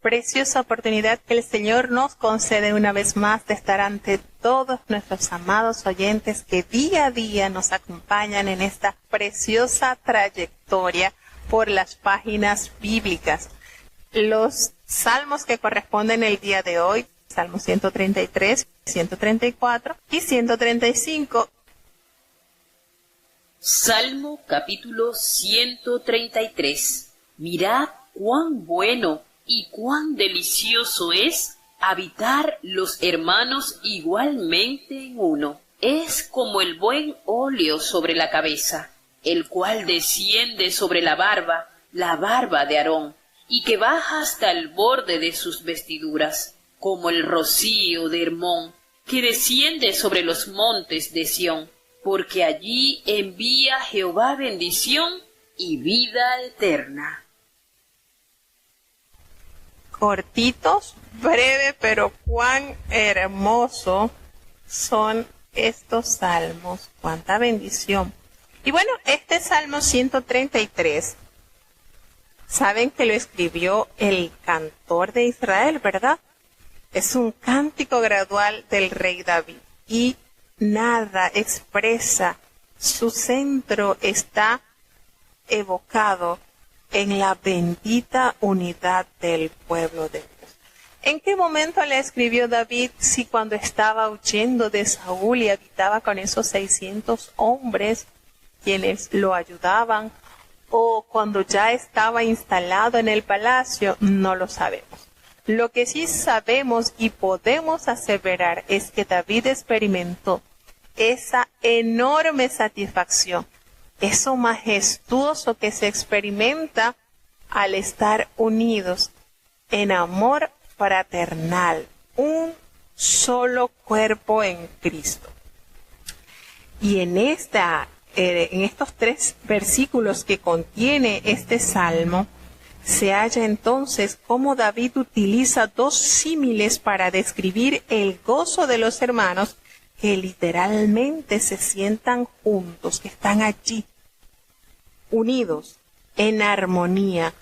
preciosa oportunidad que el Señor nos concede una vez más de estar ante todos nuestros amados oyentes que día a día nos acompañan en esta preciosa trayectoria por las páginas bíblicas. Los salmos que corresponden el día de hoy, Salmo 133, 134 y 135. Salmo capítulo 133. Mirad cuán bueno y cuán delicioso es habitar los hermanos igualmente en uno. Es como el buen óleo sobre la cabeza, el cual desciende sobre la barba de Aarón, y que baja hasta el borde de sus vestiduras, como el rocío de Hermón, que desciende sobre los montes de Sión, porque allí envía Jehová bendición y vida eterna. Cortitos, breve, pero cuán hermoso son estos salmos, cuánta bendición. Y bueno, este Salmo 133, saben que lo escribió el cantor de Israel, ¿verdad? Es un cántico gradual del rey David y nada expresa, su centro está evocado en la bendita unidad del pueblo de Dios. ¿En qué momento le escribió David si cuando estaba huyendo de Saúl y habitaba con esos 600 hombres quienes lo ayudaban, o cuando ya estaba instalado en el palacio? No lo sabemos. Lo que sí sabemos y podemos aseverar es que David experimentó esa enorme satisfacción, eso majestuoso que se experimenta al estar unidos en amor fraternal, un solo cuerpo en Cristo. Y en estos 3 versículos que contiene este salmo, se halla entonces cómo David utiliza 2 símiles para describir el gozo de los hermanos que literalmente se sientan juntos, que están allí, unidos, en armonía.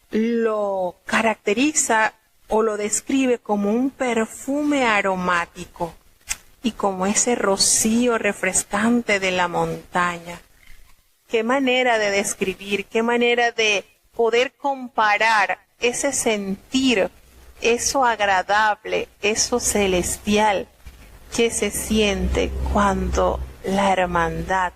Lo caracteriza o lo describe como un perfume aromático y como ese rocío refrescante de la montaña. Qué manera de describir, qué manera de poder comparar ese sentir, eso agradable, eso celestial que se siente cuando la hermandad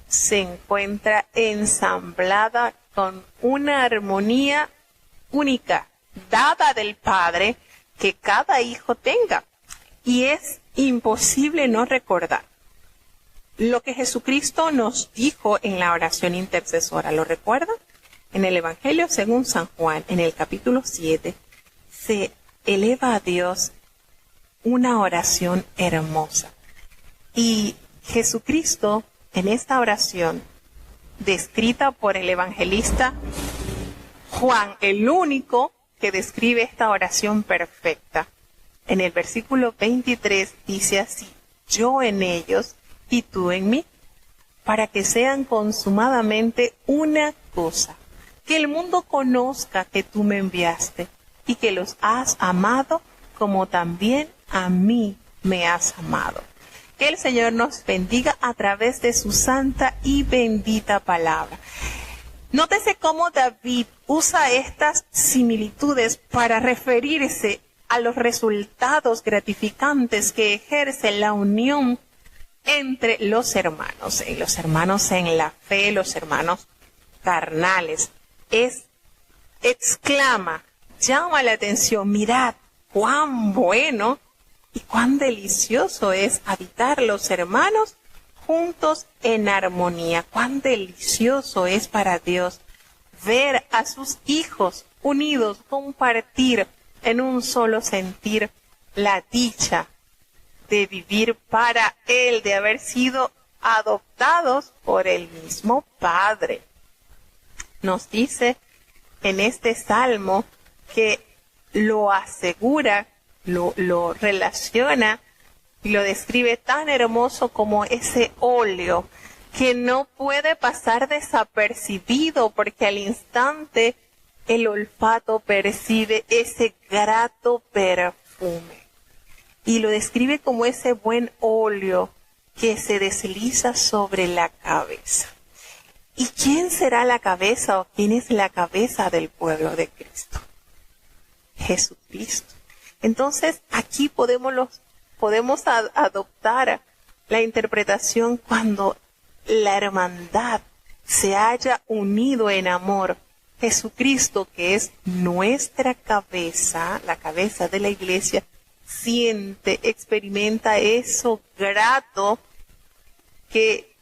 se encuentra ensamblada con una armonía única, dada del Padre, que cada hijo tenga. Y es imposible no recordar lo que Jesucristo nos dijo en la oración intercesora. ¿Lo recuerdan? En el Evangelio según San Juan, en el capítulo 7, se eleva a Dios una oración hermosa. Y Jesucristo, en esta oración, descrita por el evangelista Juan, el único que describe esta oración perfecta, en el versículo 23 dice así: yo en ellos y tú en mí, para que sean consumadamente una cosa, que el mundo conozca que tú me enviaste y que los has amado como también a mí me has amado. Que el Señor nos bendiga a través de su santa y bendita palabra. Nótese cómo David usa estas similitudes para referirse a los resultados gratificantes que ejerce la unión entre los hermanos en la fe, los hermanos carnales. Exclama, llama la atención, mirad cuán bueno y cuán delicioso es habitar los hermanos juntos en armonía. Cuán delicioso es para Dios ver a sus hijos unidos, compartir en un solo sentir la dicha de vivir para Él, de haber sido adoptados por el mismo Padre. Nos dice en este salmo que lo asegura, lo relaciona y lo describe tan hermoso como ese óleo que no puede pasar desapercibido, porque al instante el olfato percibe ese grato perfume. Y lo describe como ese buen óleo que se desliza sobre la cabeza. ¿Y quién será la cabeza o quién es la cabeza del pueblo de Cristo? Jesucristo. Entonces aquí podemos adoptar la interpretación cuando la hermandad se haya unido en amor. Jesucristo, que es nuestra cabeza, la cabeza de la iglesia, siente, experimenta eso grato que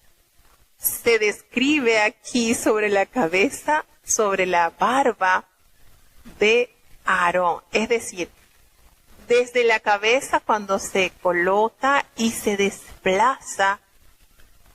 se describe aquí sobre la cabeza, sobre la barba de Aarón. Es decir, desde la cabeza cuando se coloca y se desplaza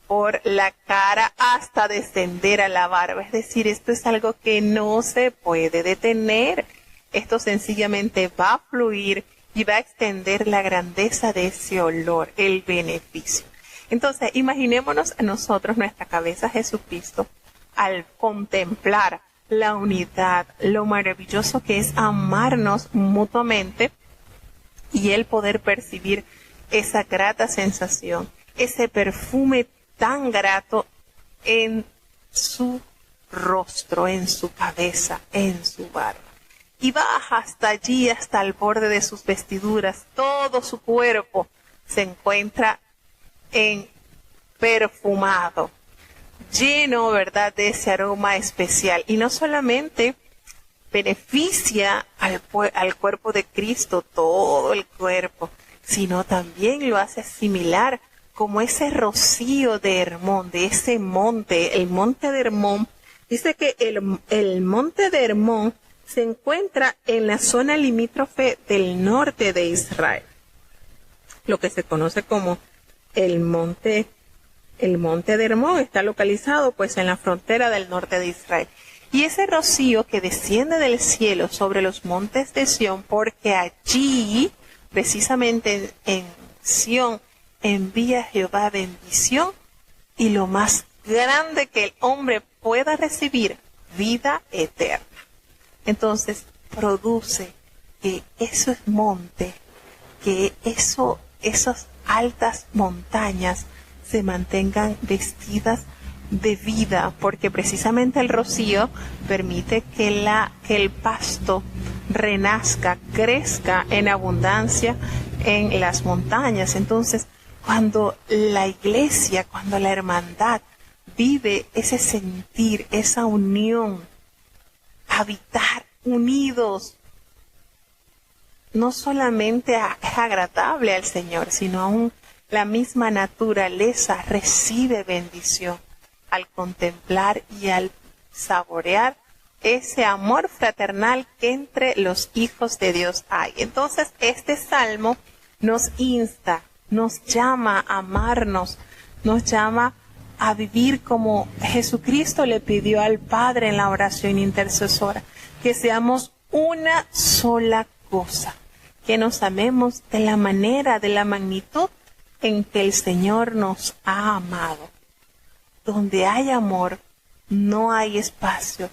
por la cara hasta descender a la barba. Es decir, esto es algo que no se puede detener. Esto sencillamente va a fluir y va a extender la grandeza de ese olor, el beneficio. Entonces, imaginémonos a nosotros, nuestra cabeza Jesucristo, al contemplar la unidad, lo maravilloso que es amarnos mutuamente y el poder percibir esa grata sensación, ese perfume tan grato en su rostro, en su cabeza, en su barba. Y baja hasta allí, hasta el borde de sus vestiduras. Todo su cuerpo se encuentra perfumado, lleno, ¿verdad?, de ese aroma especial. Y no solamente beneficia al cuerpo de Cristo, todo el cuerpo, sino también lo hace similar como ese rocío de Hermón, de ese monte, el monte de Hermón. Dice que el monte de Hermón se encuentra en la zona limítrofe del norte de Israel, lo que se conoce como el monte de Hermón. Está localizado pues en la frontera del norte de Israel. Y ese rocío que desciende del cielo sobre los montes de Sión, porque allí, precisamente en Sión, envía Jehová bendición y lo más grande que el hombre pueda recibir, vida eterna. Entonces produce que esos montes, que esas altas montañas se mantengan vestidas de vida, porque precisamente el rocío permite que el pasto renazca, crezca en abundancia en las montañas. Entonces, cuando la iglesia, cuando la hermandad vive ese sentir, esa unión, habitar unidos, no solamente es agradable al Señor, sino aún la misma naturaleza recibe bendición al contemplar y al saborear ese amor fraternal que entre los hijos de Dios hay. Entonces, este salmo nos insta, nos llama a amarnos, nos llama a vivir como Jesucristo le pidió al Padre en la oración intercesora, que seamos una sola cosa, que nos amemos de la manera, de la magnitud en que el Señor nos ha amado. Donde hay amor, no hay espacio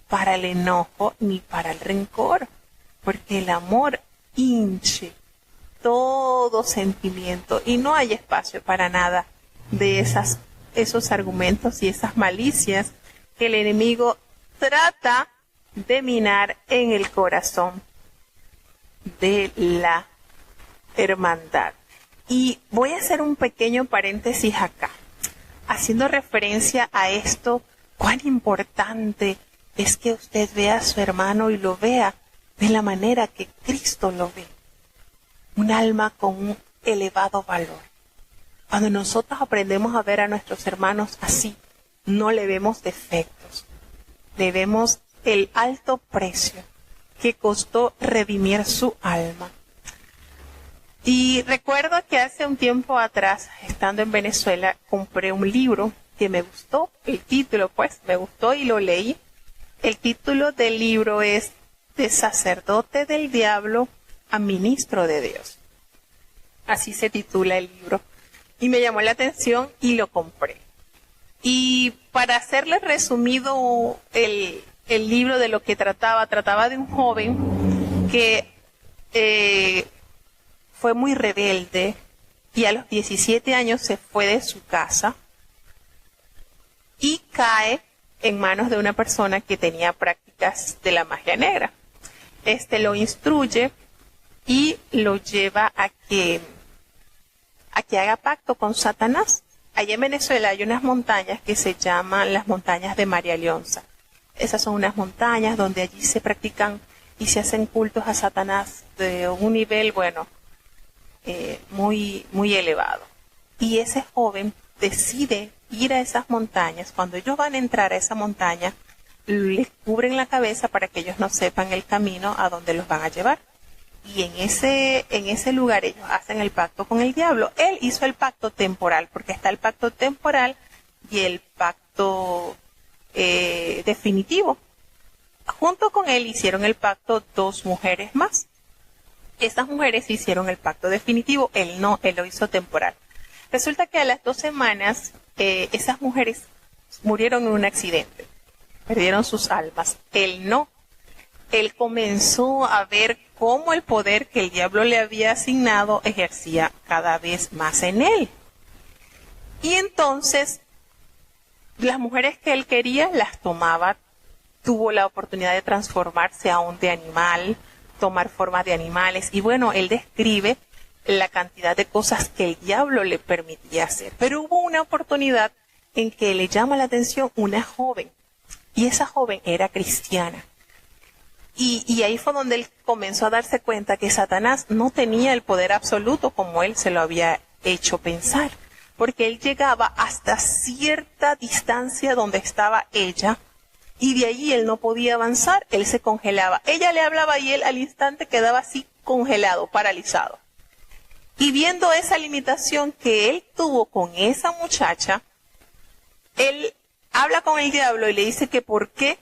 para el enojo ni para el rencor, porque el amor hinche todo sentimiento y no hay espacio para nada de esos argumentos y esas malicias que el enemigo trata de minar en el corazón de la hermandad. Y voy a hacer un pequeño paréntesis acá, haciendo referencia a esto, cuán importante es que usted vea a su hermano y lo vea de la manera que Cristo lo ve. Un alma con un elevado valor. Cuando nosotros aprendemos a ver a nuestros hermanos así, no le vemos defectos, le vemos el alto precio que costó redimir su alma. Y recuerdo que hace un tiempo atrás, estando en Venezuela, compré un libro que me gustó, el título pues, me gustó y lo leí. El título del libro es De sacerdote del diablo a ministro de Dios. Así se titula el libro. Y me llamó la atención y lo compré. Y para hacerle resumido el libro de lo que trataba de un joven que fue muy rebelde y a los 17 años se fue de su casa y cae en manos de una persona que tenía prácticas de la magia negra. Lo instruye y lo lleva a que haga pacto con Satanás. Allá en Venezuela hay unas montañas que se llaman las montañas de María Leonza. Esas son unas montañas donde allí se practican y se hacen cultos a Satanás de un nivel, muy, muy elevado. Y ese joven decide ir a esas montañas. Cuando ellos van a entrar a esa montaña, les cubren la cabeza para que ellos no sepan el camino a donde los van a llevar. Y en ese lugar ellos hacen el pacto con el diablo. Él hizo el pacto temporal, porque está el pacto temporal y el pacto definitivo. Junto con él hicieron el pacto 2 mujeres más. Estas mujeres hicieron el pacto definitivo, él no, él lo hizo temporal. Resulta que a las 2 semanas esas mujeres murieron en un accidente, perdieron sus almas. Él no. Él comenzó a ver cómo el poder que el diablo le había asignado ejercía cada vez más en él. Y entonces, las mujeres que él quería las tomaba, tuvo la oportunidad de transformarse aún de animal, tomar formas de animales. Y él describe la cantidad de cosas que el diablo le permitía hacer. Pero hubo una oportunidad en que le llama la atención una joven. Y esa joven era cristiana. Y ahí fue donde él comenzó a darse cuenta que Satanás no tenía el poder absoluto como él se lo había hecho pensar. Porque él llegaba hasta cierta distancia donde estaba ella y de allí él no podía avanzar, él se congelaba. Ella le hablaba y él al instante quedaba así congelado, paralizado. Y viendo esa limitación que él tuvo con esa muchacha, él habla con el diablo y le dice que por qué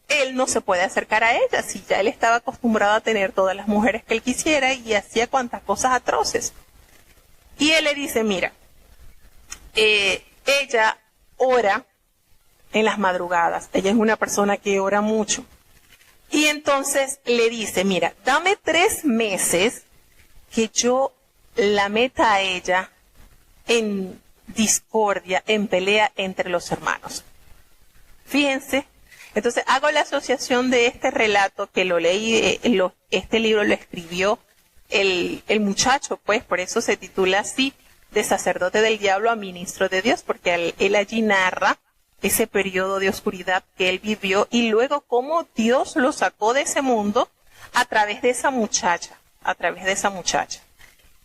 él no se puede acercar a ella, si ya él estaba acostumbrado a tener todas las mujeres que él quisiera y hacía cuantas cosas atroces. Y él le dice, mira, ella ora en las madrugadas, ella es una persona que ora mucho. Y entonces le dice, mira, dame 3 meses que yo la meta a ella en discordia, en pelea entre los hermanos. Fíjense. Entonces hago la asociación de este relato que lo leí, este libro lo escribió el muchacho, pues por eso se titula así, de sacerdote del diablo a ministro de Dios, porque él allí narra ese periodo de oscuridad que él vivió y luego cómo Dios lo sacó de ese mundo a través de esa muchacha,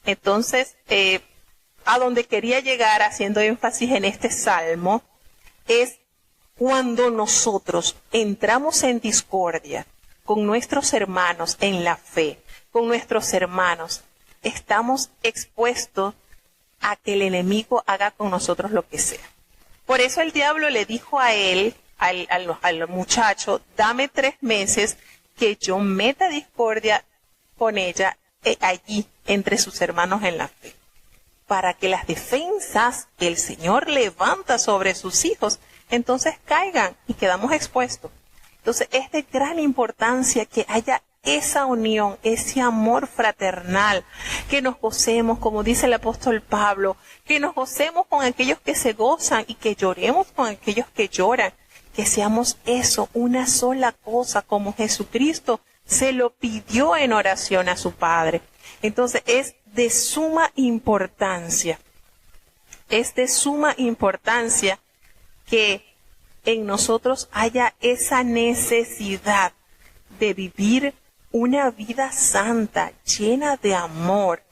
Entonces, a donde quería llegar haciendo énfasis en este salmo es cuando nosotros entramos en discordia con nuestros hermanos en la fe, con nuestros hermanos, estamos expuestos a que el enemigo haga con nosotros lo que sea. Por eso el diablo le dijo a él, al muchacho, dame 3 meses que yo meta discordia con ella allí entre sus hermanos en la fe, para que las defensas que el Señor levanta sobre sus hijos entonces caigan y quedamos expuestos. Entonces es de gran importancia que haya esa unión, ese amor fraternal, que nos gocemos, como dice el apóstol Pablo, que nos gocemos con aquellos que se gozan y que lloremos con aquellos que lloran, que seamos eso, una sola cosa, como Jesucristo se lo pidió en oración a su Padre. Entonces es de suma importancia, que en nosotros haya esa necesidad de vivir una vida santa, llena de amor.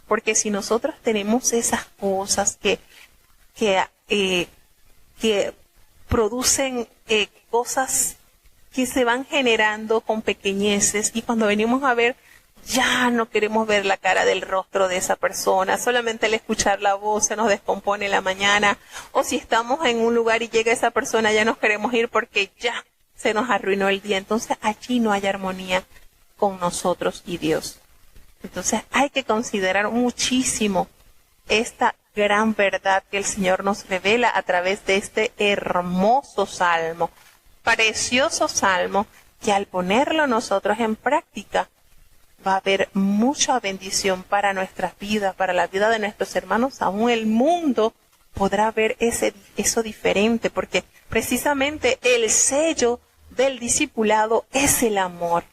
Porque si nosotros tenemos esas cosas que producen cosas que se van generando con pequeñeces y cuando venimos a ver, ya no queremos ver la cara del rostro de esa persona, solamente al escuchar la voz se nos descompone la mañana, o si estamos en un lugar y llega esa persona ya nos queremos ir porque ya se nos arruinó el día. Entonces allí no hay armonía con nosotros y Dios. Entonces hay que considerar muchísimo esta gran verdad que el Señor nos revela a través de este hermoso salmo, precioso salmo que al ponerlo nosotros en práctica va a haber mucha bendición para nuestras vidas, para la vida de nuestros hermanos. Aún el mundo podrá ver eso diferente, porque precisamente el sello del discipulado es el amor.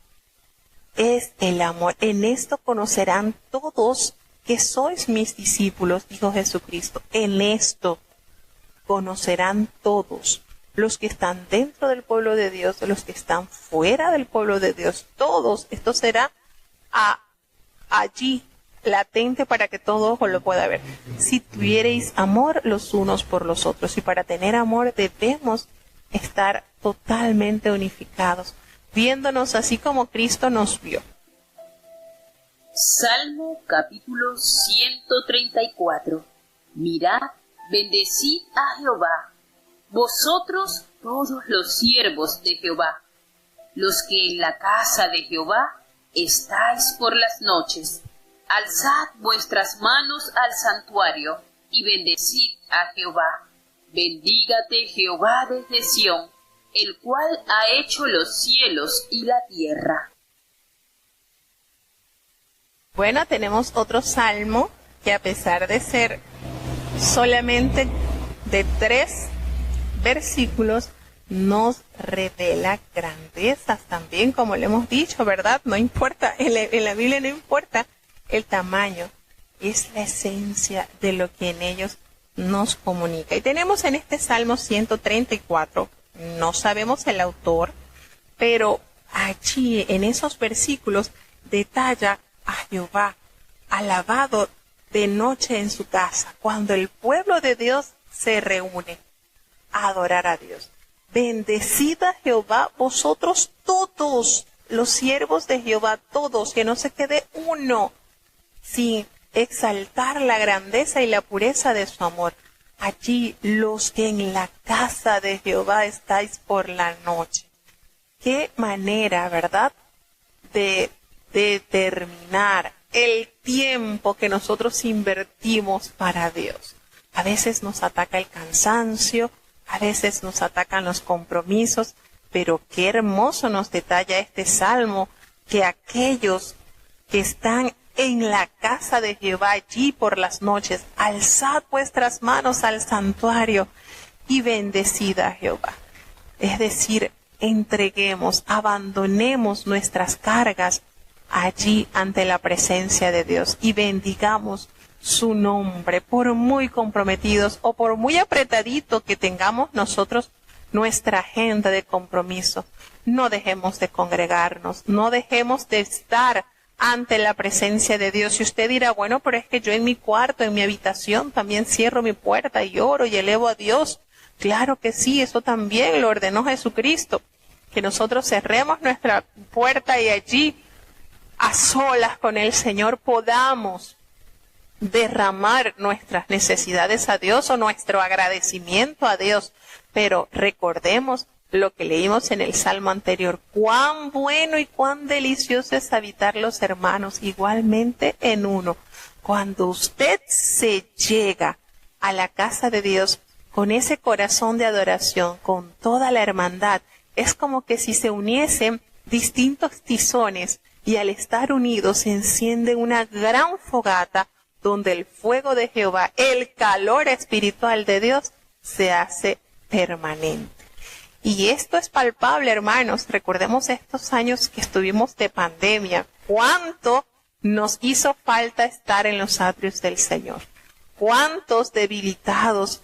Es el amor. En esto conocerán todos que sois mis discípulos, dijo Jesucristo. En esto conocerán todos, los que están dentro del pueblo de Dios, los que están fuera del pueblo de Dios, todos. Esto será allí, latente para que todo ojo lo pueda ver. Si tuviereis amor los unos por los otros, y para tener amor debemos estar totalmente unificados, viéndonos así como Cristo nos vio. Salmo capítulo 134. Mirad, bendecid a Jehová, vosotros todos los siervos de Jehová, los que en la casa de Jehová estáis por las noches. Alzad vuestras manos al santuario y bendecid a Jehová. Bendígate Jehová desde Sión, el cual ha hecho los cielos y la tierra. Bueno, tenemos otro salmo que, a pesar de ser solamente de 3 versículos, nos revela grandezas también, como le hemos dicho, ¿verdad? No importa, en la Biblia no importa el tamaño, es la esencia de lo que en ellos nos comunica. Y tenemos en este Salmo 134, no sabemos el autor, pero allí en esos versículos detalla a Jehová alabado de noche en su casa, cuando el pueblo de Dios se reúne a adorar a Dios. Bendecid a Jehová vosotros todos, los siervos de Jehová, todos, que no se quede uno sin exaltar la grandeza y la pureza de su amor. Allí los que en la casa de Jehová estáis por la noche. Qué manera, ¿verdad?, de determinar el tiempo que nosotros invertimos para Dios. A veces nos ataca el cansancio, a veces nos atacan los compromisos, pero qué hermoso nos detalla este salmo, que aquellos que están en la casa de Jehová allí por las noches, alzad vuestras manos al santuario y bendecid a Jehová. Es decir, entreguemos, abandonemos nuestras cargas allí ante la presencia de Dios y bendigamos su nombre, por muy comprometidos o por muy apretadito que tengamos nosotros nuestra agenda de compromiso. No dejemos de congregarnos, no dejemos de estar ante la presencia de Dios. Y usted dirá, bueno, pero es que yo en mi cuarto, en mi habitación, también cierro mi puerta y oro y elevo a Dios. Claro que sí, eso también lo ordenó Jesucristo, que nosotros cerremos nuestra puerta y allí, a solas con el Señor, podamos derramar nuestras necesidades a Dios o nuestro agradecimiento a Dios. Pero recordemos lo que leímos en el Salmo anterior, cuán bueno y cuán delicioso es habitar los hermanos igualmente en uno. Cuando usted se llega a la casa de Dios con ese corazón de adoración, con toda la hermandad, es como que si se uniesen distintos tizones y al estar unidos se enciende una gran fogata donde el fuego de Jehová, el calor espiritual de Dios, se hace permanente. Y esto es palpable, hermanos. Recordemos estos años que estuvimos de pandemia. ¿Cuánto nos hizo falta estar en los atrios del Señor? ¿Cuántos debilitados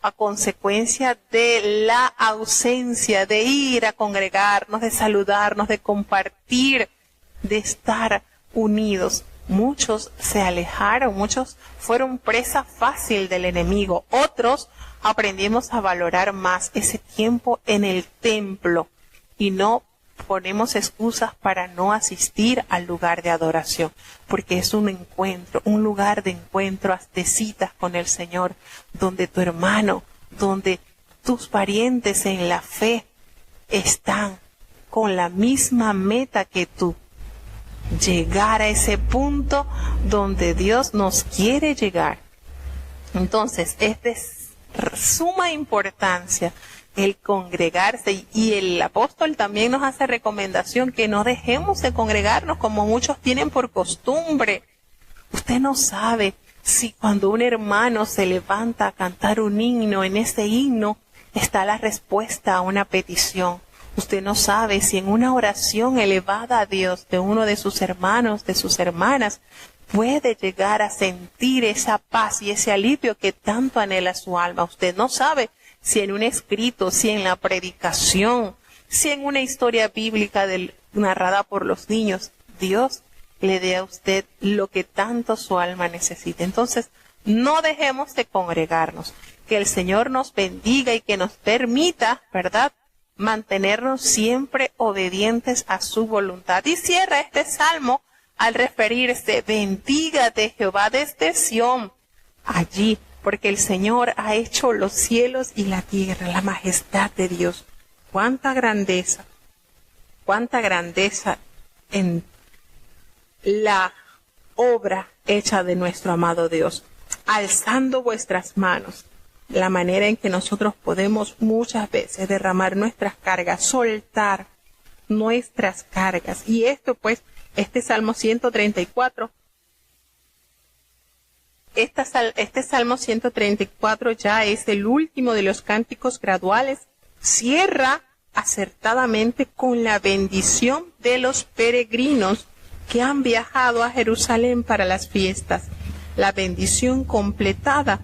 a consecuencia de la ausencia de ir a congregarnos, de saludarnos, de compartir, de estar unidos? Muchos se alejaron, muchos fueron presa fácil del enemigo. Otros aprendimos a valorar más ese tiempo en el templo y no ponemos excusas para no asistir al lugar de adoración, porque es un encuentro, un lugar de encuentro, de citas con el Señor, donde tu hermano, donde tus parientes en la fe están con la misma meta que tú. Llegar a ese punto donde Dios nos quiere llegar. Entonces, es de suma importancia el congregarse. Y el apóstol también nos hace recomendación que no dejemos de congregarnos como muchos tienen por costumbre. Usted no sabe si cuando un hermano se levanta a cantar un himno, en ese himno está la respuesta a una petición. Usted no sabe si en una oración elevada a Dios de uno de sus hermanos, de sus hermanas, puede llegar a sentir esa paz y ese alivio que tanto anhela su alma. Usted no sabe si en un escrito, si en la predicación, si en una historia bíblica narrada por los niños, Dios le dé a usted lo que tanto su alma necesita. Entonces, no dejemos de congregarnos. Que el Señor nos bendiga y que nos permita, ¿verdad?, mantenernos siempre obedientes a su voluntad. Y cierra este salmo al referirse: bendígate Jehová desde Sión, allí, porque el Señor ha hecho los cielos y la tierra, la majestad de Dios. Cuánta grandeza en la obra hecha de nuestro amado Dios. Alzando vuestras manos, la manera en que nosotros podemos muchas veces derramar nuestras cargas, soltar nuestras cargas. Y esto pues, este Salmo 134, este Salmo 134 ya es el último de los cánticos graduales. Cierra acertadamente con la bendición de los peregrinos que han viajado a Jerusalén para las fiestas. La bendición completada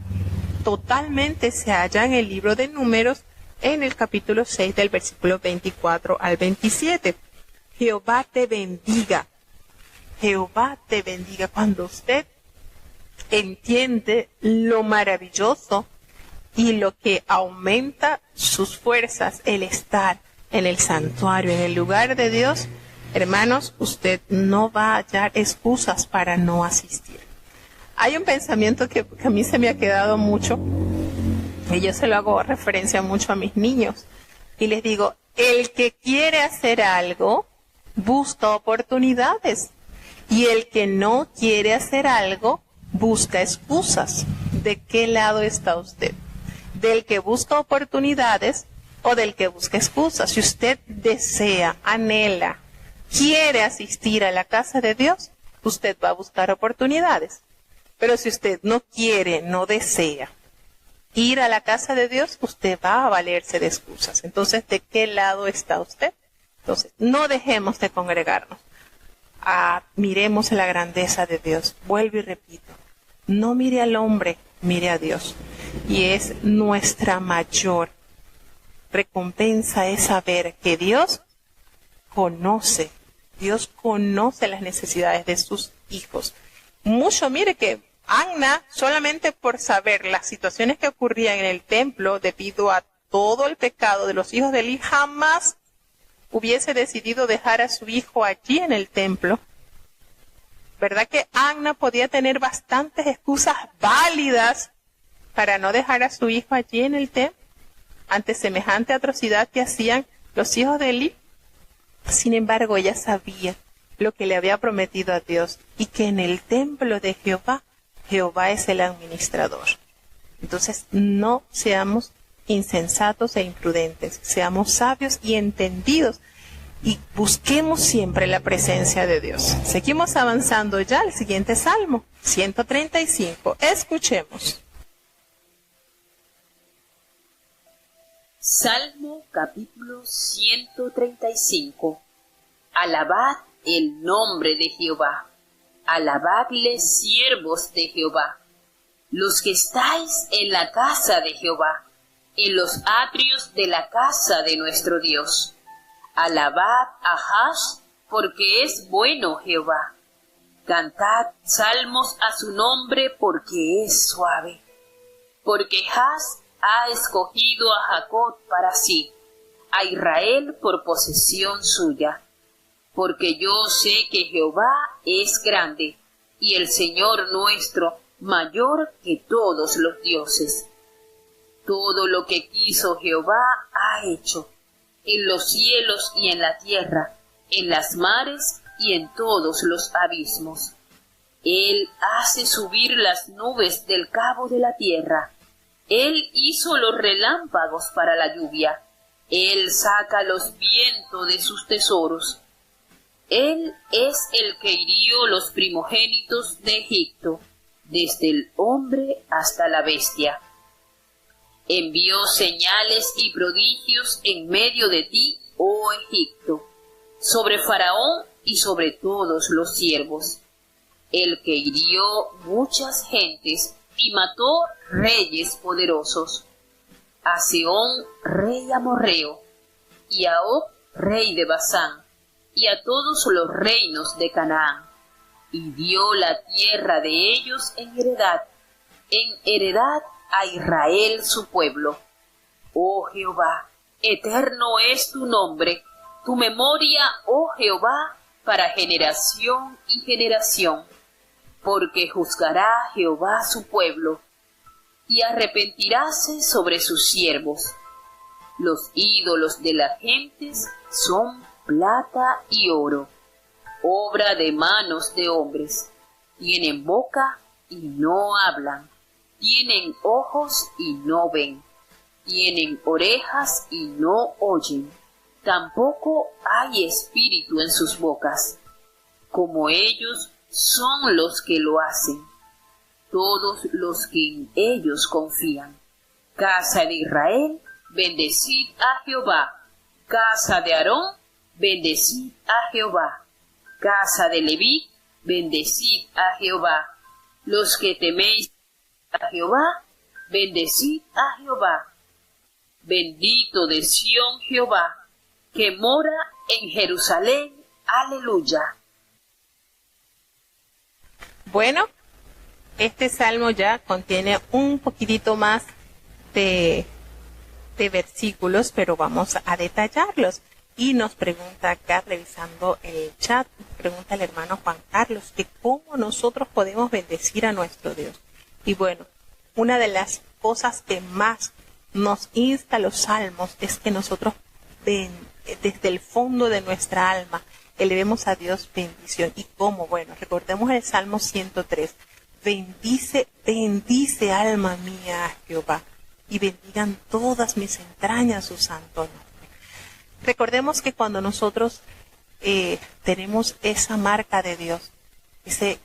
totalmente se halla en el libro de Números, en el capítulo 6 del versículo 24 al 27. Jehová te bendiga. Jehová te bendiga. Cuando usted entiende lo maravilloso y lo que aumenta sus fuerzas, el estar en el santuario, en el lugar de Dios, hermanos, usted no va a hallar excusas para no asistir. Hay un pensamiento que a mí se me ha quedado mucho, y yo se lo hago referencia mucho a mis niños, y les digo: el que quiere hacer algo, busca oportunidades, y el que no quiere hacer algo, busca excusas. ¿De qué lado está usted? ¿Del que busca oportunidades o del que busca excusas? Si usted desea, anhela, quiere asistir a la casa de Dios, usted va a buscar oportunidades. Pero si usted no quiere, no desea ir a la casa de Dios, usted va a valerse de excusas. Entonces, ¿de qué lado está usted? Entonces, no dejemos de congregarnos. Miremos la grandeza de Dios. Vuelvo y repito, no mire al hombre, mire a Dios. Y es nuestra mayor recompensa es saber que Dios conoce las necesidades de sus hijos. Mucho, mire que Anna, solamente por saber las situaciones que ocurrían en el templo debido a todo el pecado de los hijos de Eli, jamás hubiese decidido dejar a su hijo allí en el templo. ¿Verdad que Anna podía tener bastantes excusas válidas para no dejar a su hijo allí en el templo ante semejante atrocidad que hacían los hijos de Eli? Sin embargo, ella sabía lo que le había prometido a Dios y que en el templo de Jehová es el administrador. Entonces, no seamos insensatos e imprudentes, seamos sabios y entendidos y busquemos siempre la presencia de Dios. Seguimos avanzando ya al siguiente Salmo, 135. Escuchemos. Salmo capítulo 135. Alabad el nombre de Jehová. Alabadle, siervos de Jehová, los que estáis en la casa de Jehová, en los atrios de la casa de nuestro Dios. Alabad a Jas, porque es bueno Jehová. Cantad salmos a su nombre, porque es suave. Porque Jas ha escogido a Jacob para sí, a Israel por posesión suya. Porque yo sé que Jehová es grande, y el Señor nuestro mayor que todos los dioses. Todo lo que quiso Jehová ha hecho, en los cielos y en la tierra, en las mares y en todos los abismos. Él hace subir las nubes del cabo de la tierra. Él hizo los relámpagos para la lluvia, Él saca los vientos de sus tesoros. Él es el que hirió los primogénitos de Egipto, desde el hombre hasta la bestia. Envió señales y prodigios en medio de ti, oh Egipto, sobre Faraón y sobre todos los siervos, el que hirió muchas gentes y mató reyes poderosos, a Sehón, rey amorreo, y a Og, rey de Basán, y a todos los reinos de Canaán, y dio la tierra de ellos en heredad a Israel su pueblo. Oh Jehová, eterno es tu nombre, tu memoria, oh Jehová, para generación y generación, porque juzgará Jehová su pueblo, y arrepentiráse sobre sus siervos. Los ídolos de las gentes son plata y oro, obra de manos de hombres. Tienen boca y no hablan, tienen ojos y no ven, tienen orejas y no oyen, tampoco hay espíritu en sus bocas. Como ellos son los que lo hacen, todos los que en ellos confían. Casa de Israel, bendecid a Jehová. Casa de Aarón, bendecid a Jehová. Casa de Leví, bendecid a Jehová. Los que teméis a Jehová, bendecid a Jehová. Bendito de Sión Jehová, que mora en Jerusalén. Aleluya. Bueno, este salmo ya contiene un poquitito más de versículos, pero vamos a detallarlos. Y nos pregunta acá, revisando el chat, pregunta el hermano Juan Carlos, que cómo nosotros podemos bendecir a nuestro Dios. Y bueno, una de las cosas que más nos insta los salmos es que nosotros desde el fondo de nuestra alma elevemos a Dios bendición. ¿Y cómo? Bueno, recordemos el Salmo 103. Bendice, bendice alma mía a Jehová, y bendigan todas mis entrañas su santo nombre. Recordemos que cuando nosotros tenemos esa marca de Dios, ese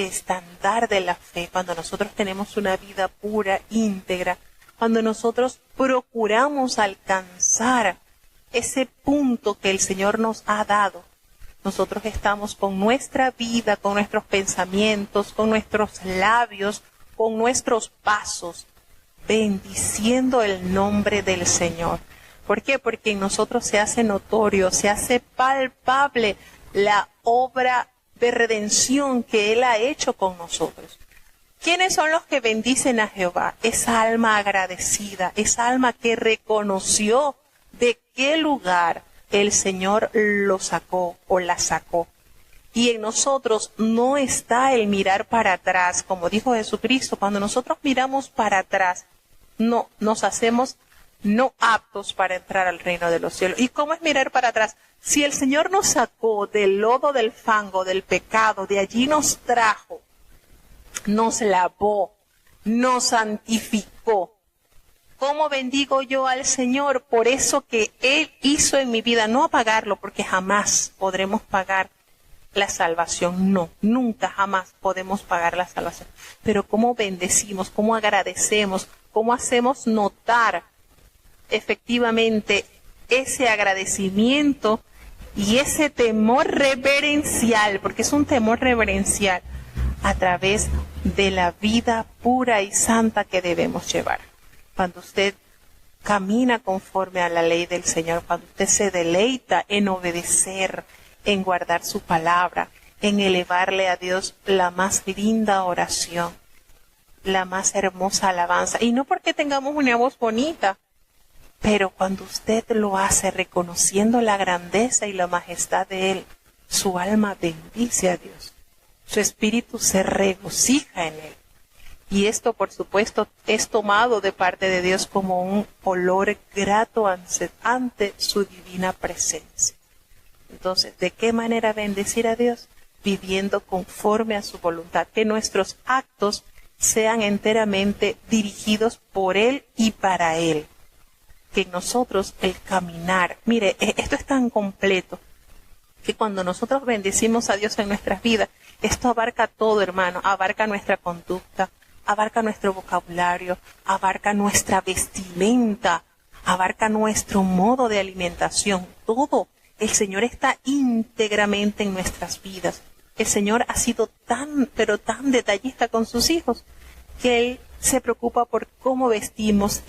estándar de la fe, cuando nosotros tenemos una vida pura, íntegra, cuando nosotros procuramos alcanzar ese punto que el Señor nos ha dado, nosotros estamos con nuestra vida, con nuestros pensamientos, con nuestros labios, con nuestros pasos, bendiciendo el nombre del Señor. ¿Por qué? Porque en nosotros se hace notorio, se hace palpable la obra de redención que Él ha hecho con nosotros. ¿Quiénes son los que bendicen a Jehová? Esa alma agradecida, esa alma que reconoció de qué lugar el Señor lo sacó o la sacó. Y en nosotros no está el mirar para atrás, como dijo Jesucristo. Cuando nosotros miramos para atrás, no nos hacemos no aptos para entrar al reino de los cielos. ¿Y cómo es mirar para atrás? Si el Señor nos sacó del lodo, del fango, del pecado, de allí nos trajo, nos lavó, nos santificó. ¿Cómo bendigo yo al Señor por eso que Él hizo en mi vida? No a pagarlo, porque jamás podremos pagar la salvación. No, nunca, jamás podemos pagar la salvación. Pero cómo bendecimos, cómo agradecemos, cómo hacemos notar efectivamente ese agradecimiento y ese temor reverencial, porque es un temor reverencial, a través de la vida pura y santa que debemos llevar. Cuando usted camina conforme a la ley del Señor, cuando usted se deleita en obedecer, en guardar su palabra, en elevarle a Dios la más linda oración, la más hermosa alabanza, y no porque tengamos una voz bonita, pero cuando usted lo hace reconociendo la grandeza y la majestad de Él, su alma bendice a Dios, su espíritu se regocija en Él. Y esto, por supuesto, es tomado de parte de Dios como un olor grato ante su divina presencia. Entonces, ¿de qué manera bendecir a Dios? Viviendo conforme a su voluntad, que nuestros actos sean enteramente dirigidos por Él y para Él. que en nosotros el caminar, mire, esto es tan completo, que cuando nosotros bendecimos a Dios en nuestras vidas, esto abarca todo, hermano, abarca nuestra conducta, abarca nuestro vocabulario, abarca nuestra vestimenta, abarca nuestro modo de alimentación, todo. El Señor está íntegramente en nuestras vidas. El Señor ha sido tan, pero tan detallista con sus hijos, que Él se preocupa por cómo vestimos,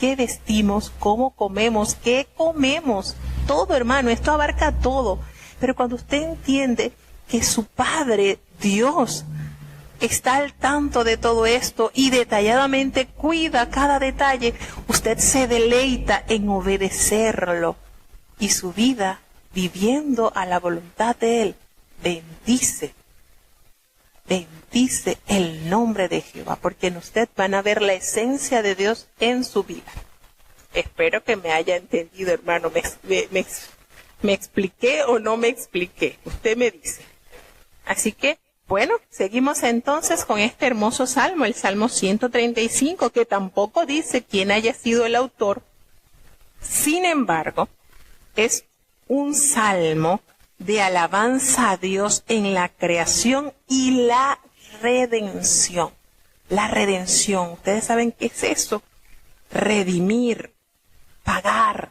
cómo comemos, qué comemos. Todo, hermano, esto abarca todo. Pero cuando usted entiende que su Padre, Dios, está al tanto de todo esto y detalladamente cuida cada detalle, usted se deleita en obedecerlo. Y su vida, viviendo a la voluntad de Él, bendice el nombre de Jehová, porque en usted van a ver la esencia de Dios en su vida. Espero que me haya entendido, hermano. ¿Me expliqué o no me expliqué? Usted me dice. Así que, bueno, seguimos entonces con este hermoso salmo, el Salmo 135, que tampoco dice quién haya sido el autor. Sin embargo, es un salmo de alabanza a Dios en la creación y la redención. La redención, ¿ustedes saben qué es eso? Redimir, pagar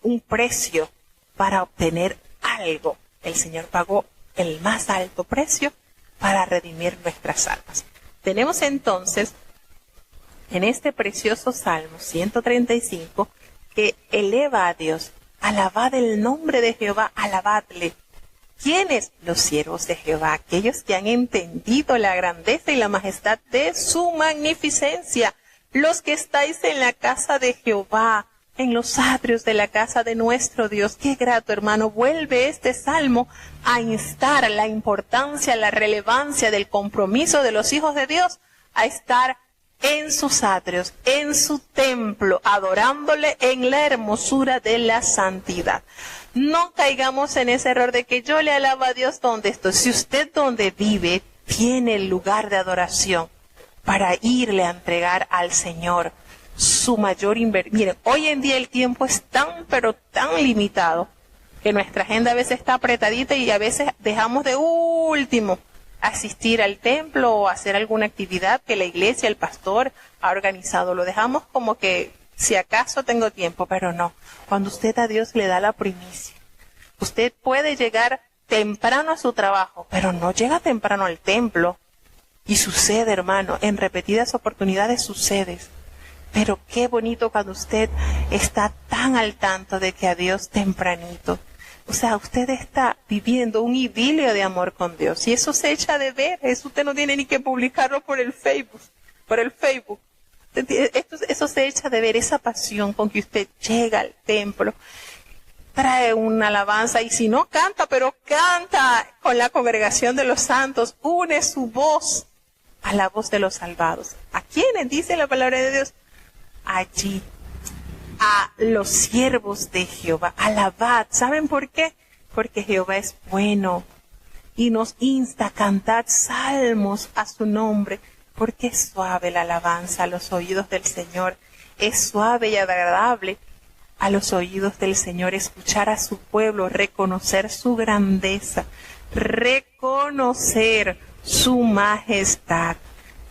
un precio para obtener algo. El Señor pagó el más alto precio para redimir nuestras almas. Tenemos entonces en este precioso Salmo 135 que eleva a Dios. Alabad el nombre de Jehová, alabadle. ¿Quiénes? Los siervos de Jehová, aquellos que han entendido la grandeza y la majestad de su magnificencia. Los que estáis en la casa de Jehová, en los atrios de la casa de nuestro Dios. Qué grato, hermano. Vuelve este salmo a instar la importancia, la relevancia del compromiso de los hijos de Dios a estar en sus atrios, en su templo, adorándole en la hermosura de la santidad. No caigamos en ese error de que yo le alabo a Dios donde estoy. Si usted donde vive tiene el lugar de adoración para irle a entregar al Señor su mayor inversión. Miren, hoy en día el tiempo es tan, pero tan limitado que nuestra agenda a veces está apretadita y a veces dejamos de último asistir al templo o hacer alguna actividad que la iglesia, el pastor ha organizado. Lo dejamos como que si acaso tengo tiempo, pero no. Cuando usted a Dios le da la primicia, usted puede llegar temprano a su trabajo, pero no llega temprano al templo. Y sucede, hermano, en repetidas oportunidades sucede. Pero qué bonito cuando usted está tan al tanto de que a Dios tempranito. O sea, usted está viviendo un idilio de amor con Dios. Y eso se echa de ver. Eso usted no tiene ni que publicarlo por el Facebook. Eso se echa de ver, esa pasión con que usted llega al templo, trae una alabanza y si no canta, pero canta con la congregación de los santos, une su voz a la voz de los salvados. ¿A quiénes dice la palabra de Dios? Allí, a los siervos de Jehová, alabad. ¿Saben por qué? Porque Jehová es bueno y nos insta a cantar salmos a su nombre, porque es suave la alabanza a los oídos del Señor, es suave y agradable a los oídos del Señor escuchar a su pueblo, reconocer su grandeza, reconocer su majestad,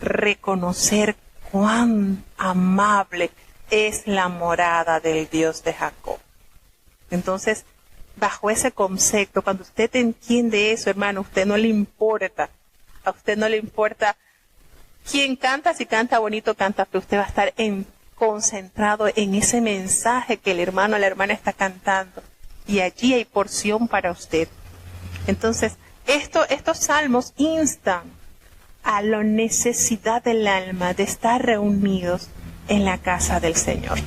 reconocer cuán amable es la morada del Dios de Jacob. Entonces, bajo ese concepto, cuando usted entiende eso, hermano, a usted no le importa quién canta, si canta bonito, canta, pero usted va a estar concentrado en ese mensaje que el hermano o la hermana está cantando. Y allí hay porción para usted. Entonces, estos salmos instan a la necesidad del alma de estar reunidos en la casa del Señor.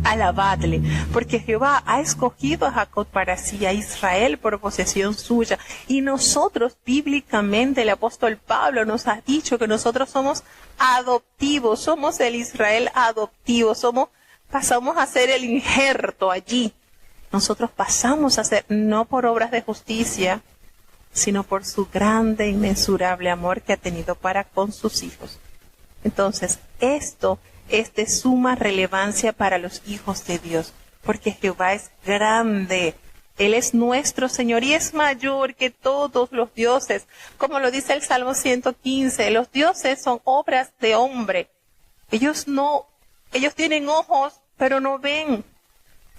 Alabadle, porque Jehová ha escogido a Jacob para sí, a Israel por posesión suya. Y nosotros, bíblicamente, el apóstol Pablo nos ha dicho que nosotros somos adoptivos, somos el Israel adoptivo, pasamos a ser el injerto allí. Nosotros pasamos a ser, no por obras de justicia, sino por su grande e inmensurable amor que ha tenido para con sus hijos. Entonces, esto es de suma relevancia para los hijos de Dios, porque Jehová es grande. Él es nuestro Señor y es mayor que todos los dioses. Como lo dice el Salmo 115, los dioses son obras de hombre. Ellos tienen ojos, pero no ven.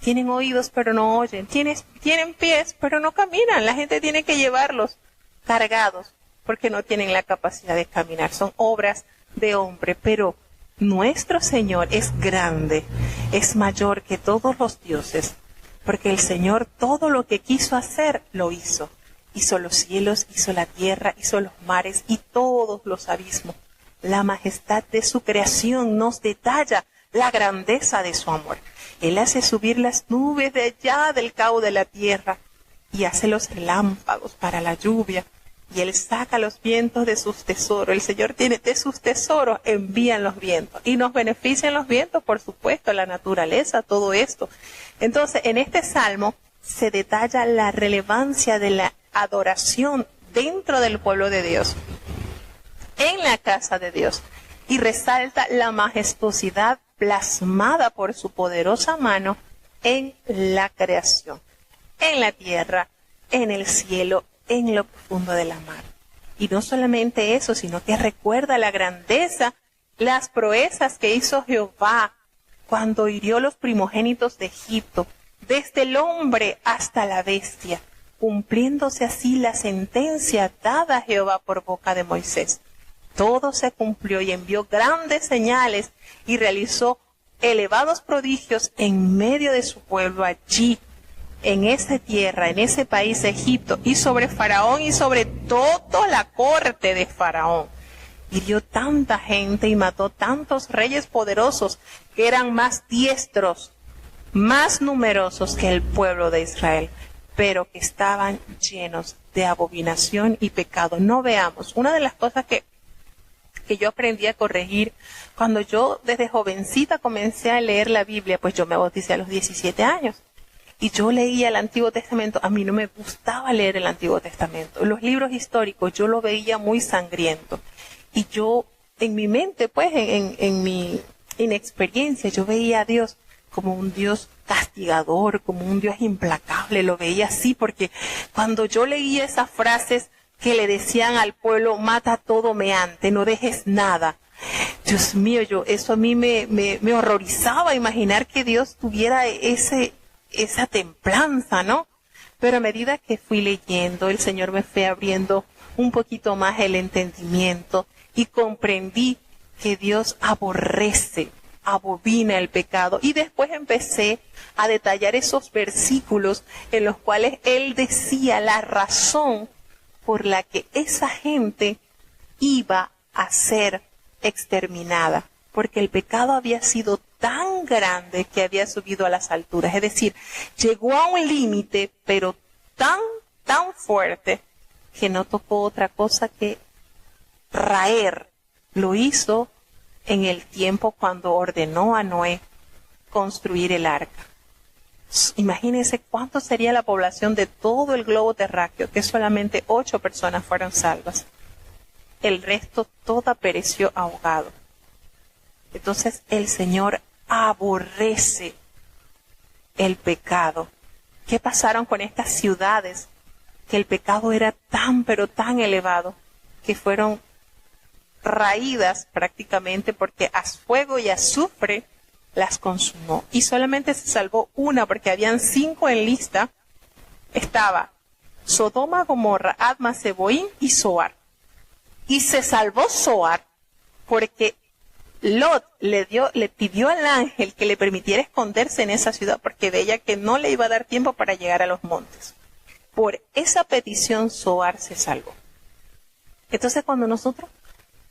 Tienen oídos, pero no oyen. Tienen pies, pero no caminan. La gente tiene que llevarlos cargados, porque no tienen la capacidad de caminar. Son obras de hombre, pero nuestro Señor es grande, es mayor que todos los dioses, porque el Señor todo lo que quiso hacer, lo hizo. Hizo los cielos, hizo la tierra, hizo los mares y todos los abismos. La majestad de su creación nos detalla la grandeza de su amor. Él hace subir las nubes de allá del cabo de la tierra y hace los relámpagos para la lluvia. Y Él saca los vientos de sus tesoros. El Señor tiene de sus tesoros, envían los vientos. Y nos benefician los vientos, por supuesto, la naturaleza, todo esto. Entonces, en este salmo se detalla la relevancia de la adoración dentro del pueblo de Dios, en la casa de Dios. Y resalta la majestuosidad plasmada por su poderosa mano en la creación, en la tierra, en el cielo, en lo profundo de la mar. Y no solamente eso, sino que recuerda la grandeza, las proezas que hizo Jehová cuando hirió los primogénitos de Egipto, desde el hombre hasta la bestia, cumpliéndose así la sentencia dada a Jehová por boca de Moisés. Todo se cumplió y envió grandes señales y realizó elevados prodigios en medio de su pueblo allí, en esa tierra, en ese país Egipto, y sobre Faraón y sobre toda la corte de Faraón. Hirió tanta gente y mató tantos reyes poderosos que eran más diestros, más numerosos que el pueblo de Israel, pero que estaban llenos de abominación y pecado. No veamos, una de las cosas que yo aprendí a corregir cuando yo desde jovencita comencé a leer la Biblia, pues yo me bauticé a los 17 años. Y yo leía el Antiguo Testamento. A mí no me gustaba leer el Antiguo Testamento. Los libros históricos yo lo veía muy sangriento. Y yo, en mi mente, pues, en mi inexperiencia, yo veía a Dios como un Dios castigador, como un Dios implacable. Lo veía así porque cuando yo leía esas frases que le decían al pueblo, mata todo meante, no dejes nada. Dios mío, eso a mí me horrorizaba imaginar que Dios tuviera esa templanza, ¿no? Pero a medida que fui leyendo, el Señor me fue abriendo un poquito más el entendimiento y comprendí que Dios abomina el pecado. Y después empecé a detallar esos versículos en los cuales Él decía la razón por la que esa gente iba a ser exterminada, porque el pecado había sido tan grande que había subido a las alturas, es decir, llegó a un límite, pero tan fuerte, que no tocó otra cosa que raer. Lo hizo en el tiempo cuando ordenó a Noé construir el arca. Imagínense cuánto sería la población de todo el globo terráqueo, que solamente 8 personas fueron salvas. El resto toda pereció ahogado. Entonces el Señor aborrece el pecado. ¿Qué pasaron con estas ciudades? Que el pecado era tan, pero tan elevado, que fueron raídas prácticamente porque a fuego y azufre las consumó. Y solamente se salvó una, porque habían 5 en lista. Estaba Sodoma, Gomorra, Adma, Zeboim y Zoar. Y se salvó Zoar porque Lot le pidió al ángel que le permitiera esconderse en esa ciudad, porque veía que no le iba a dar tiempo para llegar a los montes. Por esa petición Zoar se salvó. Entonces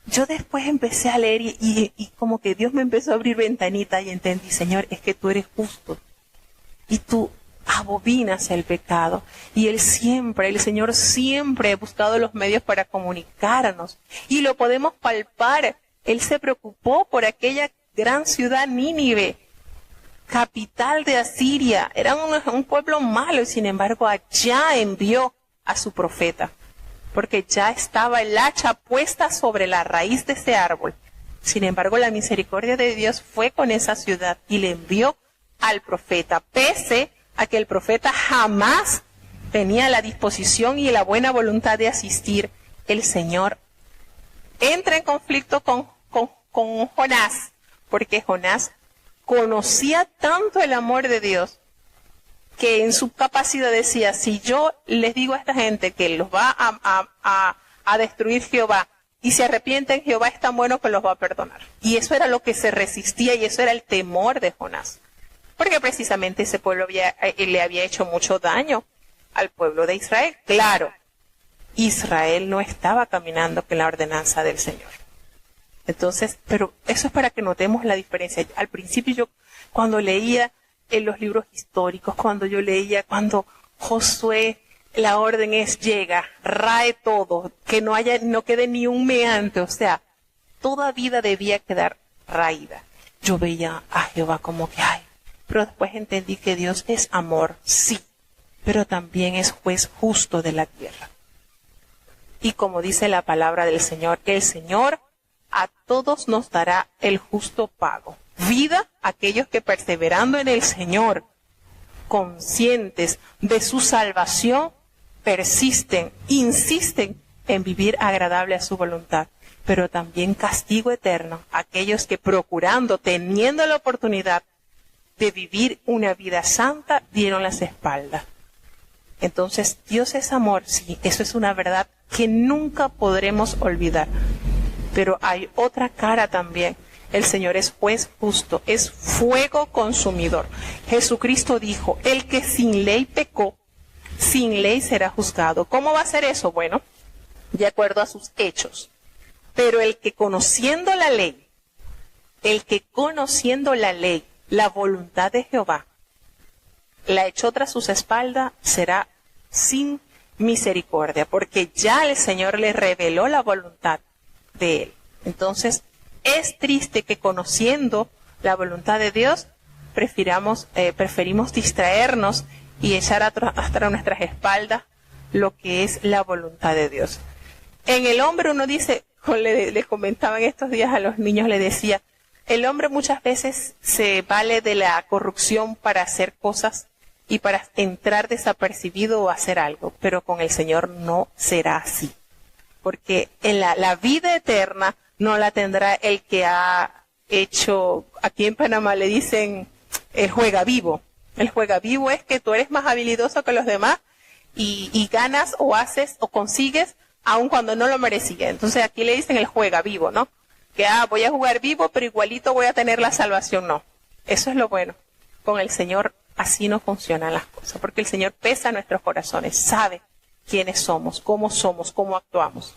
yo después empecé a leer y como que Dios me empezó a abrir ventanitas y entendí, Señor, es que tú eres justo y tú abominas el pecado. Y el Señor siempre ha buscado los medios para comunicarnos y lo podemos palpar. Él se preocupó por aquella gran ciudad Nínive, capital de Asiria. Era un pueblo malo y sin embargo allá envió a su profeta, porque ya estaba el hacha puesta sobre la raíz de ese árbol Sin embargo, la misericordia de Dios fue con esa ciudad y le envió al profeta, pese a que el profeta jamás tenía la disposición y la buena voluntad de asistir. El Señor entra en conflicto con Jonás, porque Jonás conocía tanto el amor de Dios que en su capacidad decía, si yo les digo a esta gente que los va a destruir Jehová y se arrepienten, Jehová es tan bueno que los va a perdonar. Y eso era lo que se resistía y eso era el temor de Jonás, porque precisamente ese pueblo le había hecho mucho daño al pueblo de Israel. Claro, Israel no estaba caminando con la ordenanza del Señor. Entonces, pero eso es para que notemos la diferencia. Al principio yo, cuando leía en los libros históricos, cuando Josué, la orden es llega, rae todo, que no quede ni un meante, o sea, toda vida debía quedar raída. Yo veía a Jehová como que, pero después entendí que Dios es amor, sí, pero también es juez justo de la tierra. Y como dice la palabra del Señor, el Señor a todos nos dará el justo pago. Vida a aquellos que perseverando en el Señor, conscientes de su salvación, persisten, insisten en vivir agradable a su voluntad. Pero también castigo eterno a aquellos que procurando, teniendo la oportunidad de vivir una vida santa, dieron las espaldas. Entonces, Dios es amor, sí, eso es una verdad que nunca podremos olvidar. Pero hay otra cara también. El Señor es juez justo, es fuego consumidor. Jesucristo dijo, el que sin ley pecó, sin ley será juzgado. ¿Cómo va a ser eso? Bueno, de acuerdo a sus hechos. Pero el que conociendo la ley, la voluntad de Jehová, la echó tras sus espaldas, será sin misericordia, porque ya el Señor le reveló la voluntad de él. Entonces, es triste que conociendo la voluntad de Dios, preferimos distraernos y echar hasta nuestras espaldas lo que es la voluntad de Dios. En el hombre uno dice, le comentaba en estos días a los niños, le decía, el hombre muchas veces se vale de la corrupción para hacer cosas y para entrar desapercibido o hacer algo, pero con el Señor no será así. Porque en la vida eterna no la tendrá el que ha hecho, aquí en Panamá le dicen el juega vivo. El juega vivo es que tú eres más habilidoso que los demás y ganas o haces o consigues aun cuando no lo merecía. Entonces aquí le dicen el juega vivo, ¿no? Que voy a jugar vivo pero igualito voy a tener la salvación. No, eso es lo bueno. Con el Señor así no funcionan las cosas, porque el Señor pesa nuestros corazones, sabe quiénes somos, cómo actuamos.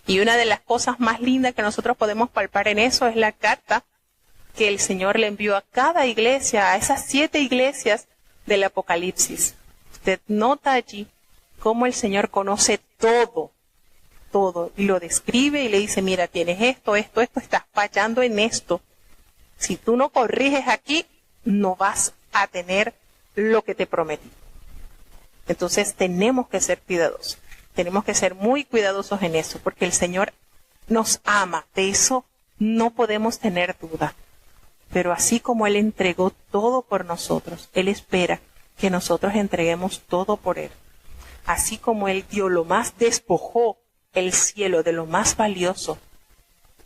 Y una de las cosas más lindas que nosotros podemos palpar en eso es la carta que el Señor le envió a cada iglesia, a esas 7 iglesias del Apocalipsis. Usted nota allí cómo el Señor conoce todo, y lo describe y le dice, mira, tienes esto, estás fallando en esto. Si tú no corriges aquí, no vas a tener lo que te prometí. Entonces tenemos que ser cuidadosos. Tenemos que ser muy cuidadosos en eso, porque el Señor nos ama. De eso no podemos tener duda. Pero así como Él entregó todo por nosotros, Él espera que nosotros entreguemos todo por Él. Así como Él dio lo más, despojó el cielo de lo más valioso,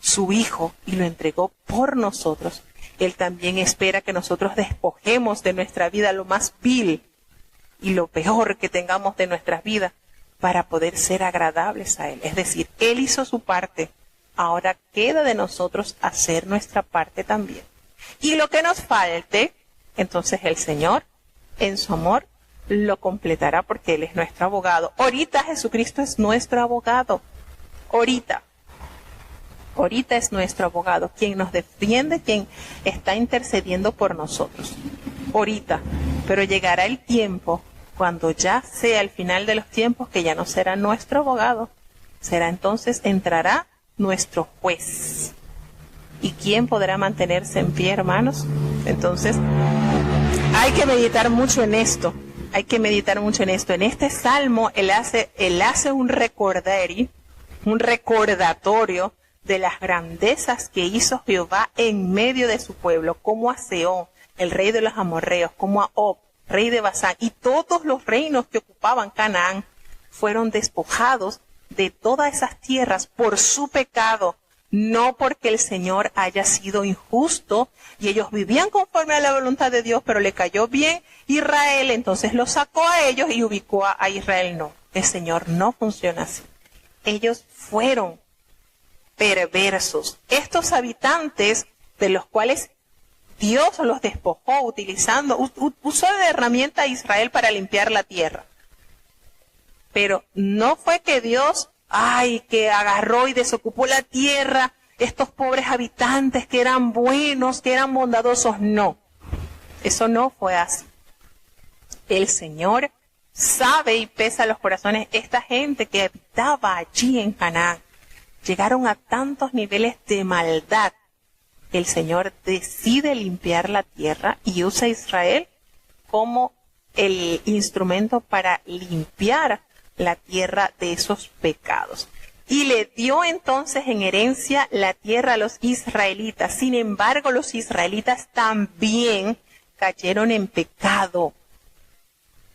su Hijo, y lo entregó por nosotros, Él también espera que nosotros despojemos de nuestra vida lo más vil y lo peor que tengamos de nuestras vidas, para poder ser agradables a Él. Es decir, Él hizo su parte, ahora queda de nosotros hacer nuestra parte también. Y lo que nos falte, entonces el Señor, en su amor, lo completará porque Él es nuestro abogado. Ahorita Jesucristo es nuestro abogado. Ahorita es nuestro abogado, quien nos defiende, quien está intercediendo por nosotros. Ahorita, pero llegará el tiempo cuando ya sea el final de los tiempos, que ya no será nuestro abogado, entrará nuestro juez. ¿Y quién podrá mantenerse en pie, hermanos? Entonces, hay que meditar mucho en esto. En este salmo, él hace un recordatorio de las grandezas que hizo Jehová en medio de su pueblo, como a Sehón, el rey de los amorreos, como a Og, rey de Basán, y todos los reinos que ocupaban Canaán fueron despojados de todas esas tierras por su pecado, no porque el Señor haya sido injusto y ellos vivían conforme a la voluntad de Dios, pero le cayó bien Israel, entonces los sacó a ellos y ubicó a Israel. No, el Señor no funciona así. Ellos fueron perversos. Estos habitantes de los cuales Dios los despojó usó de herramienta a Israel para limpiar la tierra. Pero no fue que Dios, que agarró y desocupó la tierra, estos pobres habitantes que eran buenos, que eran bondadosos. No, eso no fue así. El Señor sabe y pesa los corazones. Esta gente que habitaba allí en Canaán llegaron a tantos niveles de maldad que el Señor decide limpiar la tierra y usa a Israel como el instrumento para limpiar la tierra de esos pecados. Y le dio entonces en herencia la tierra a los israelitas. Sin embargo, los israelitas también cayeron en pecado.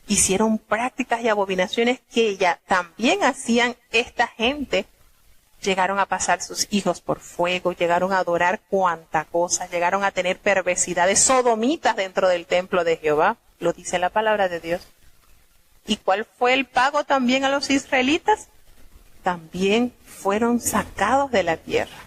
Hicieron prácticas y abominaciones que ya también hacían esta gente. Llegaron a pasar sus hijos por fuego, llegaron a adorar cuanta cosa, llegaron a tener perversidades sodomitas dentro del templo de Jehová. Lo dice la palabra de Dios. ¿Y cuál fue el pago también a los israelitas? También fueron sacados de la tierra.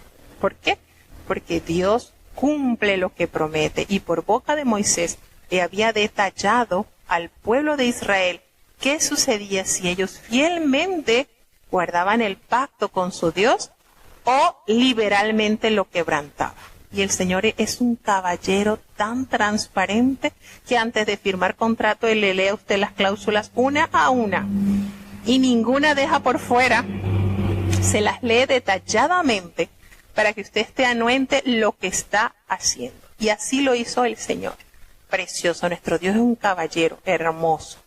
¿Por qué? Porque Dios cumple lo que promete y por boca de Moisés le había detallado al pueblo de Israel qué sucedía si ellos fielmente guardaban el pacto con su Dios o liberalmente lo quebrantaban. Y el Señor es un caballero tan transparente que antes de firmar contrato él le lee a usted las cláusulas una a una y ninguna deja por fuera. Se las lee detalladamente para que usted esté anuente lo que está haciendo. Y así lo hizo el Señor. Precioso, nuestro Dios es un caballero hermoso,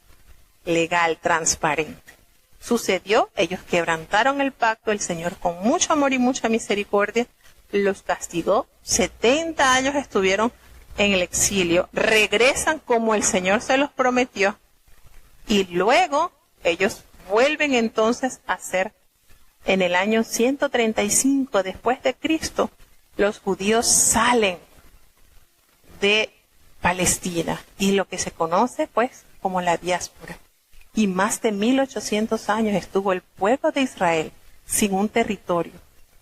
legal, transparente. Sucedió, ellos quebrantaron el pacto, el Señor con mucho amor y mucha misericordia los castigó. 70 años estuvieron en el exilio, regresan como el Señor se los prometió y luego ellos vuelven entonces a ser, en el año 135 después de Cristo, los judíos salen de Palestina y lo que se conoce pues como la diáspora. Y más de 1800 años estuvo el pueblo de Israel sin un territorio.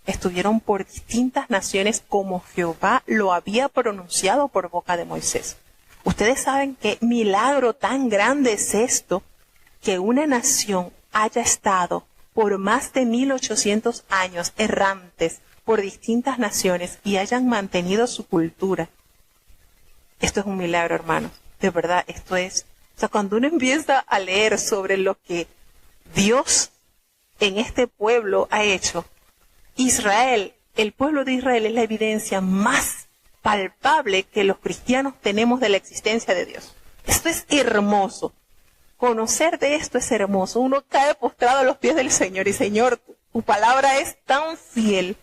Estuvieron por distintas naciones como Jehová lo había pronunciado por boca de Moisés. Ustedes saben qué milagro tan grande es esto, que una nación haya estado por más de 1800 años errantes por distintas naciones y hayan mantenido su cultura. Esto es un milagro, hermanos. De verdad, esto es... O sea, cuando uno empieza a leer sobre lo que Dios en este pueblo ha hecho, Israel, el pueblo de Israel es la evidencia más palpable que los cristianos tenemos de la existencia de Dios. Esto es hermoso. Conocer de esto es hermoso. Uno cae postrado a los pies del Señor y Señor, tu palabra es tan fiel,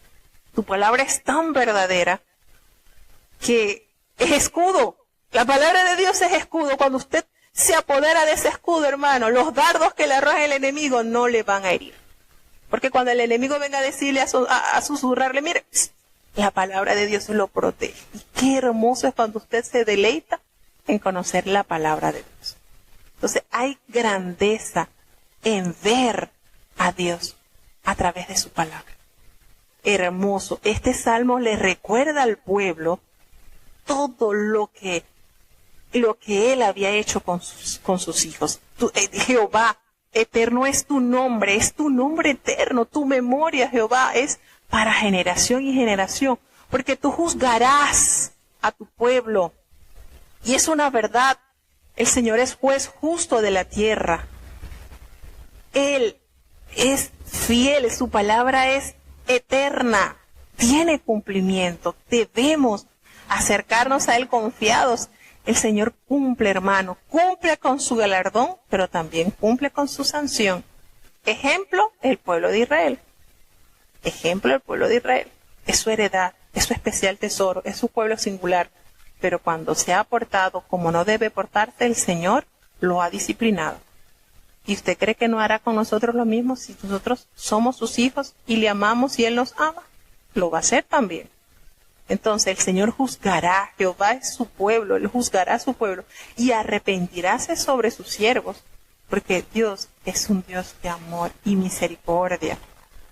tu palabra es tan verdadera que es escudo. La palabra de Dios es escudo. Cuando usted se apodera de ese escudo, hermano, los dardos que le arroja el enemigo no le van a herir. Porque cuando el enemigo venga a decirle, a susurrarle, mire, la palabra de Dios lo protege. Y qué hermoso es cuando usted se deleita en conocer la palabra de Dios. Entonces hay grandeza en ver a Dios a través de su palabra. Hermoso. Este salmo le recuerda al pueblo todo lo que él había hecho con sus hijos. Jehová, eterno es tu nombre eterno. Tu memoria, Jehová, es para generación y generación, porque tú juzgarás a tu pueblo. Y es una verdad, el Señor es juez justo de la tierra. Él es fiel, su palabra es eterna, tiene cumplimiento. Debemos acercarnos a Él confiados. El Señor cumple, hermano, cumple con su galardón, pero también cumple con su sanción. Ejemplo, el pueblo de Israel. Ejemplo, el pueblo de Israel. es su heredad, es su especial tesoro, es su pueblo singular. Pero cuando se ha portado como no debe portarse, el Señor lo ha disciplinado. ¿Y usted cree que no hará con nosotros lo mismo si nosotros somos sus hijos y le amamos y Él nos ama? Lo va a hacer también. Entonces el Señor juzgará, Jehová es su pueblo, Él juzgará a su pueblo y arrepentiráse sobre sus siervos, porque Dios es un Dios de amor y misericordia,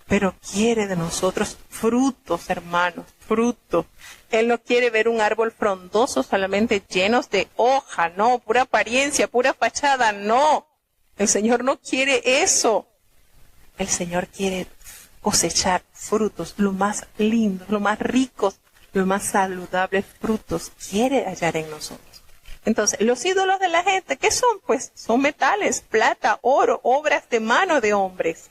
pero quiere de nosotros frutos, hermanos, frutos. Él no quiere ver un árbol frondoso solamente llenos de hoja, no, pura apariencia, pura fachada, no. El Señor no quiere eso. El Señor quiere cosechar frutos, lo más lindos, lo más ricos, los más saludables frutos quiere hallar en nosotros. Entonces, los ídolos de la gente, ¿qué son? Pues son metales, plata, oro, obras de mano de hombres.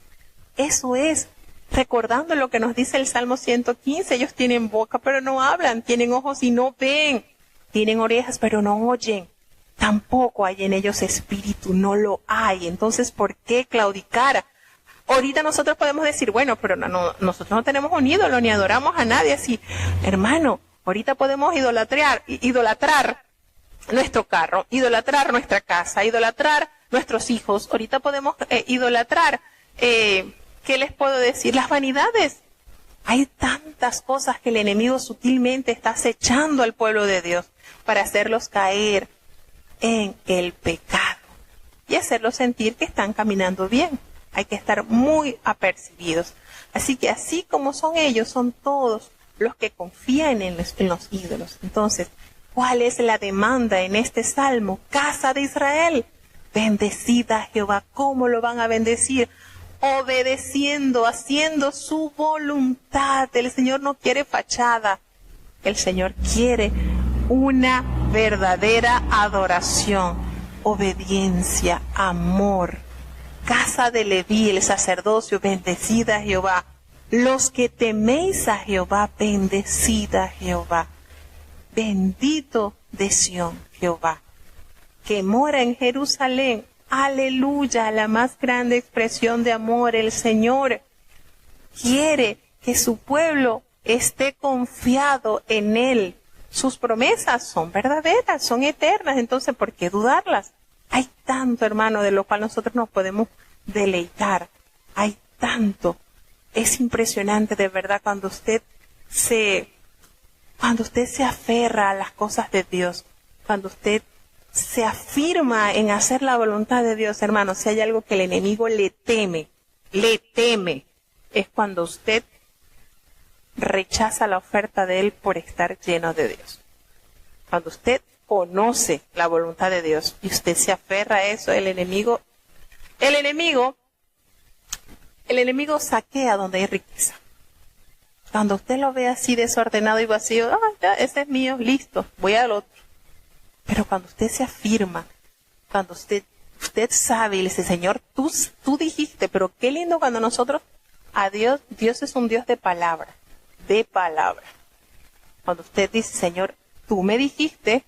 Eso es, recordando lo que nos dice el Salmo 115, ellos tienen boca pero no hablan, tienen ojos y no ven, tienen orejas pero no oyen. Tampoco hay en ellos espíritu, no lo hay. Entonces, ¿por qué claudicar? Ahorita nosotros podemos decir, bueno, pero nosotros no tenemos un ídolo ni adoramos a nadie así. Hermano, ahorita podemos idolatrar nuestro carro, idolatrar nuestra casa, idolatrar nuestros hijos. Ahorita podemos idolatrar, ¿qué les puedo decir? Las vanidades. Hay tantas cosas que el enemigo sutilmente está acechando al pueblo de Dios para hacerlos caer en el pecado y hacerlos sentir que están caminando bien. Hay que estar muy apercibidos. Así que así como son ellos, son todos los que confían en los ídolos. Entonces, ¿cuál es la demanda en este salmo? Casa de Israel, bendecida a Jehová. ¿Cómo lo van a bendecir? Obedeciendo, haciendo su voluntad. El Señor no quiere fachada. El Señor quiere una verdadera adoración, obediencia, amor. Casa de Leví, el sacerdocio, bendecida a Jehová. Los que teméis a Jehová, bendecida a Jehová. Bendito de Sión, Jehová, que mora en Jerusalén. Aleluya, la más grande expresión de amor. El Señor quiere que su pueblo esté confiado en Él. Sus promesas son verdaderas, son eternas, entonces ¿por qué dudarlas? Hay tanto, hermano, de lo cual nosotros nos podemos deleitar. Hay tanto. Es impresionante, de verdad, cuando usted se aferra a las cosas de Dios, cuando usted se afirma en hacer la voluntad de Dios, hermano. Si hay algo que el enemigo le teme, es cuando usted rechaza la oferta de Él por estar lleno de Dios. Cuando usted conoce la voluntad de Dios y usted se aferra a eso, el enemigo saquea donde hay riqueza. Cuando usted lo ve así desordenado y vacío, ya, ese es mío, listo, voy al otro. Pero cuando usted se afirma, cuando usted sabe y le dice, Señor, tú dijiste, pero qué lindo cuando nosotros, a Dios es un Dios de palabra. Cuando usted dice, Señor, tú me dijiste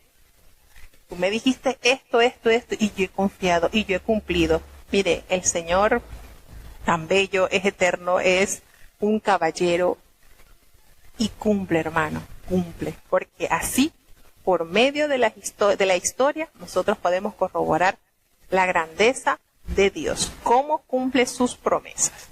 esto, y yo he confiado, y yo he cumplido. Mire, el Señor, tan bello, es eterno, es un caballero, y cumple, hermano, cumple. Porque así, por medio de la historia, nosotros podemos corroborar la grandeza de Dios, cómo cumple sus promesas.